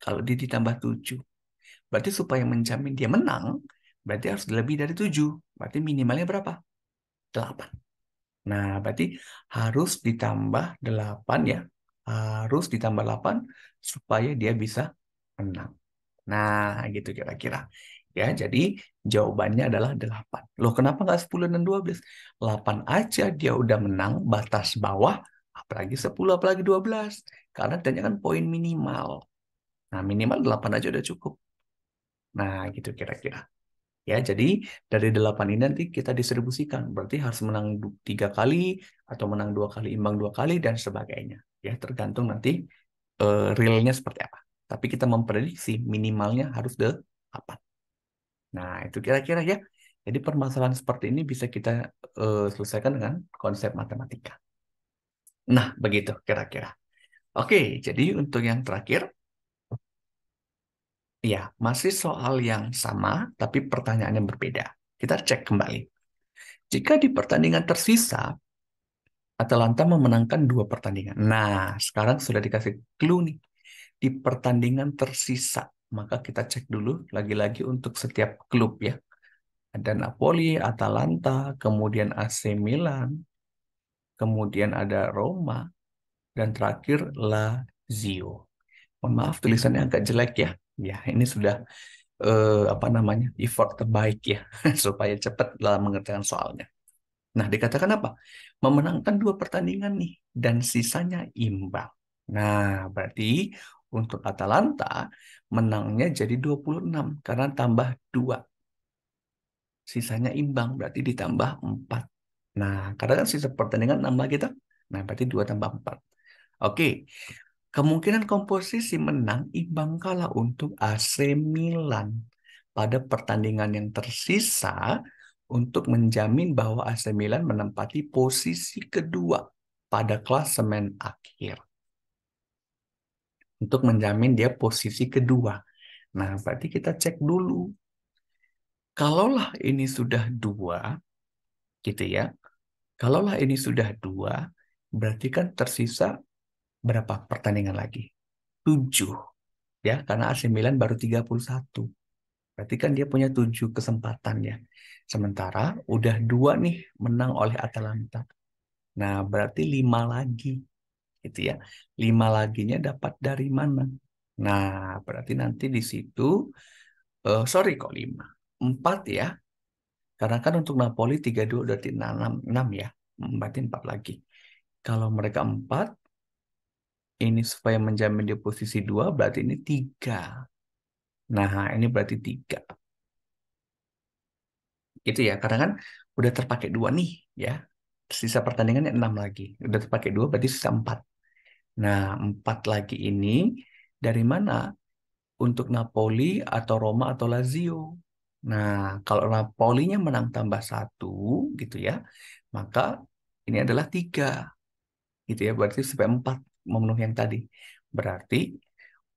Kalau dia ditambah 7. Berarti supaya menjamin dia menang, berarti harus lebih dari 7. Berarti minimalnya berapa? 8. Nah, berarti harus ditambah 8 ya. Harus ditambah 8 supaya dia bisa menang. Nah, gitu kira-kira. Ya, jadi jawabannya adalah 8. Loh, kenapa nggak 10 dan 12? 8 aja dia udah menang batas bawah, apalagi 10, apalagi 12. Karena ditanya kan poin minimal. Nah, minimal 8 aja udah cukup. Nah, gitu kira-kira. Ya, jadi dari 8 ini nanti kita distribusikan. Berarti harus menang 3 kali, atau menang 2 kali, imbang 2 kali, dan sebagainya. Ya, tergantung nanti realnya seperti apa. Tapi kita memprediksi minimalnya harus 8. Nah, itu kira-kira ya. Jadi permasalahan seperti ini bisa kita selesaikan dengan konsep matematika. Nah, begitu kira-kira. Oke, jadi untuk yang terakhir, ya, masih soal yang sama, tapi pertanyaan yang berbeda. Kita cek kembali. Jika di pertandingan tersisa, Atalanta memenangkan 2 pertandingan. Nah, sekarang sudah dikasih clue nih. Di pertandingan tersisa, maka kita cek dulu lagi-lagi untuk setiap klub ya. Ada Napoli, Atalanta, kemudian AC Milan, kemudian ada Roma, dan terakhir Lazio. Mohon maaf tulisannya agak jelek ya. Ya, ini sudah apa namanya, effort terbaik ya supaya cepat dalam mengerjakan soalnya. Nah, dikatakan apa? Memenangkan 2 pertandingan nih dan sisanya imbang. Nah, berarti untuk Atalanta menangnya jadi 26 karena tambah 2. Sisanya imbang berarti ditambah 4. Nah, karena kan sisa pertandingan 6 lagi tuh. Nah, berarti 2 tambah 4. Oke, kemungkinan komposisi menang imbang kalah untuk AC Milan pada pertandingan yang tersisa untuk menjamin bahwa AC Milan menempati posisi kedua pada klasemen akhir. Untuk menjamin dia posisi kedua. Nah, berarti kita cek dulu. Kalaulah ini sudah 2, gitu ya. Kalaulah ini sudah 2, berarti kan tersisa berapa pertandingan lagi? 7. Ya, karena AC Milan baru 31. Berarti kan dia punya 7 kesempatan ya. Sementara udah 2 nih menang oleh Atalanta. Nah, berarti 5 lagi gitu ya. 5 laginya dapat dari mana? Nah, berarti nanti di situ, sorry kok 5. 4 ya. Karena kan untuk Napoli 32 berarti 6, 6 ya. Berarti 4 lagi. Kalau mereka 4, ini supaya menjamin di posisi 2 berarti ini 3. Nah, ini berarti 3. Gitu ya, karena kan udah terpakai 2 nih ya. Sisa pertandingannya 6 lagi. Udah terpakai 2 berarti sisa 4. Nah, 4 lagi ini dari mana? Untuk Napoli atau Roma atau Lazio. Nah, kalau Napolinya menang tambah 1 gitu ya, maka ini adalah 3 gitu ya. Berarti sampai 4 memenuhi yang tadi. Berarti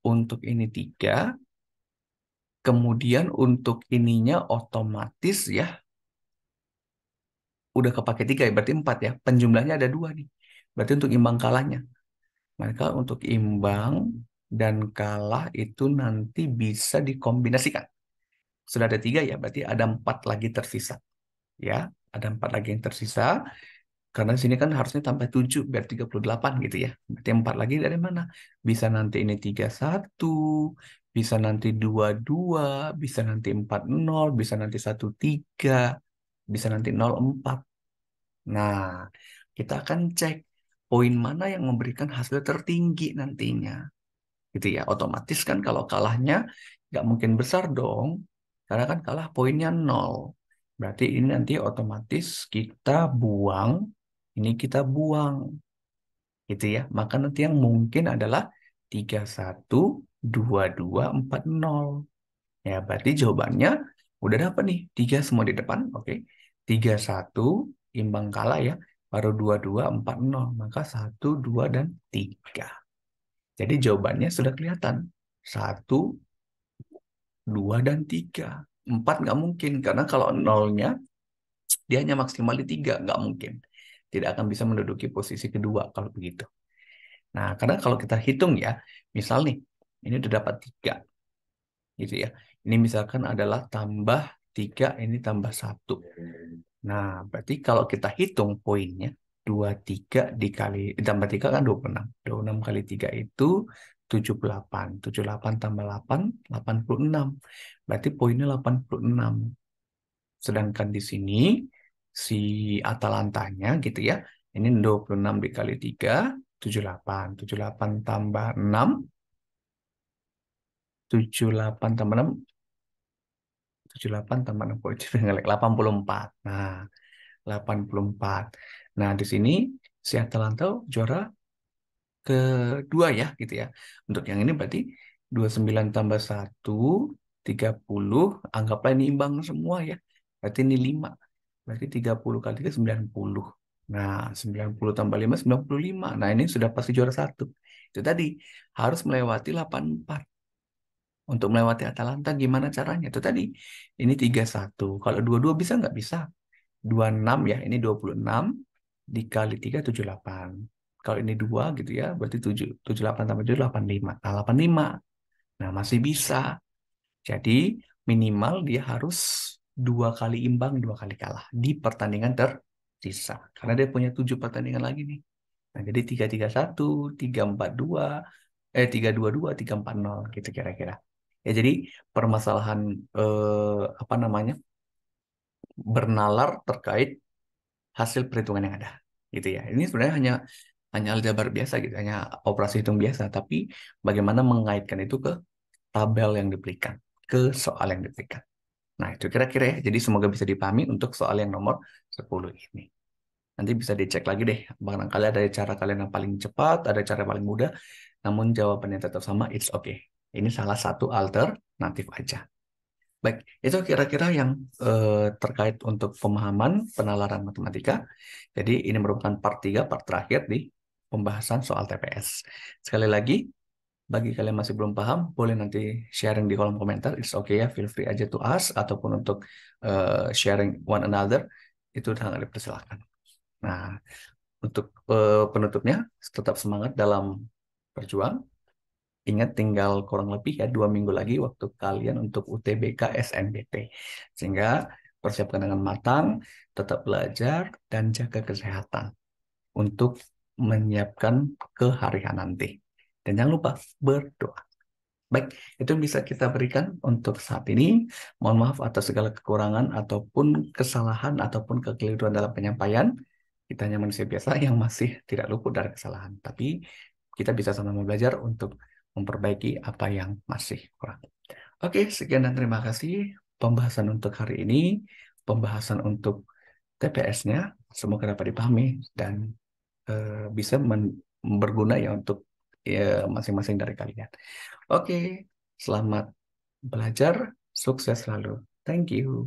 untuk ini 3, kemudian untuk ininya otomatis ya udah kepake 3 ya, berarti 4 ya. Penjumlahnya ada 2 nih. Berarti untuk imbang kalahnya. Maka untuk imbang dan kalah itu nanti bisa dikombinasikan. Sudah ada 3 ya, berarti ada 4 lagi tersisa. Ya, ada 4 lagi yang tersisa. Karena di sini kan harusnya tambah 7 biar 38 gitu ya. Berarti 4 lagi dari mana? Bisa nanti ini 31, bisa nanti 22, bisa nanti 40, bisa nanti 13, bisa nanti 04. Nah, kita akan cek poin mana yang memberikan hasil tertinggi nantinya. Gitu ya. Otomatis kan kalau kalahnya nggak mungkin besar dong. Karena kan kalah poinnya 0. Berarti ini nanti otomatis kita buang, ini kita buang. Gitu ya. Maka nanti yang mungkin adalah 31, 22, 40. Ya, berarti jawabannya udah dapat nih. 3 semua di depan. Oke. 31 imbang kalah ya. Baru 22, 40. Maka 1, 2, dan 3. Jadi jawabannya sudah kelihatan. 1, 2, dan 3. 4 nggak mungkin. Karena kalau nolnya, dia hanya maksimal di 3. Nggak mungkin. Tidak akan bisa menduduki posisi kedua kalau begitu. Nah, karena kalau kita hitung ya, misal nih, ini udah dapat 3. Gitu ya. Ini misalkan adalah tambah 3, ini tambah 1. Nah, berarti kalau kita hitung poinnya, 23 dikali, tambah 3 kan 26. 26 kali 3 itu 78. 78 tambah 8, 86. Berarti poinnya 86. Sedangkan di sini, si Atalantanya gitu ya, ini 26 dikali 3, 78. 78 tambah 6, 78 tambah 6, 78 tambah 60 jadi ngelek 84. Nah, 84. Nah, di sini si Atalanta juara kedua ya gitu ya. Untuk yang ini berarti 29 tambah 1 30, anggaplah ini imbang semua ya. Berarti ini 5. Berarti 30 kali 3 90. Nah, 90 tambah 5 95. Nah, ini sudah pasti juara satu. Itu tadi harus melewati 84. Untuk melewati Atalanta gimana caranya? Itu tadi. Ini 31. Kalau 22 bisa nggak bisa? 26 ya, ini 26 dikali 3 78. Kalau ini 2 gitu ya, berarti 7. 78 tambah 7 85. Nah, 85. Nah, masih bisa. Jadi minimal dia harus 2 kali imbang, 2 kali kalah di pertandingan tersisa. Karena dia punya 7 pertandingan lagi nih. Nah, jadi 3-3-1, 3-4-2, 3-2-2, 3-4-0 gitu kira-kira. Ya, jadi permasalahan apa namanya? Bernalar terkait hasil perhitungan yang ada gitu ya. Ini sebenarnya hanya aljabar biasa gitu, hanya operasi hitung biasa, tapi bagaimana mengaitkan itu ke tabel yang diberikan, ke soal yang diberikan. Nah, itu kira-kira ya. Jadi semoga bisa dipahami untuk soal yang nomor 10 ini. Nanti bisa dicek lagi deh. Barangkali ada cara kalian yang paling cepat, ada cara yang paling mudah, namun jawabannya tetap sama, it's okay. Ini salah satu alternatif aja. Baik, itu kira-kira yang terkait untuk pemahaman penalaran matematika. Jadi ini merupakan part 3, part terakhir di pembahasan soal TPS. Sekali lagi, bagi kalian masih belum paham, boleh nanti sharing di kolom komentar. It's okay ya, feel free aja to ask, ataupun untuk sharing one another, itu sangat dipersilakan. Nah, untuk penutupnya, tetap semangat dalam berjuang. Ingat tinggal kurang lebih ya 2 minggu lagi waktu kalian untuk UTBK SNBT. Sehingga persiapkan dengan matang, tetap belajar, dan jaga kesehatan untuk menyiapkan ke hari H nanti. Dan jangan lupa berdoa. Baik, itu yang bisa kita berikan untuk saat ini. Mohon maaf atas segala kekurangan ataupun kesalahan ataupun kekeliruan dalam penyampaian. Kita hanya manusia biasa yang masih tidak luput dari kesalahan. Tapi kita bisa sama-sama belajar untuk memperbaiki apa yang masih kurang. Oke, sekian dan terima kasih pembahasan untuk hari ini, pembahasan untuk TPS-nya. Semoga dapat dipahami dan bisa berguna ya untuk masing-masing dari kalian. Oke, selamat belajar, sukses selalu. Thank you.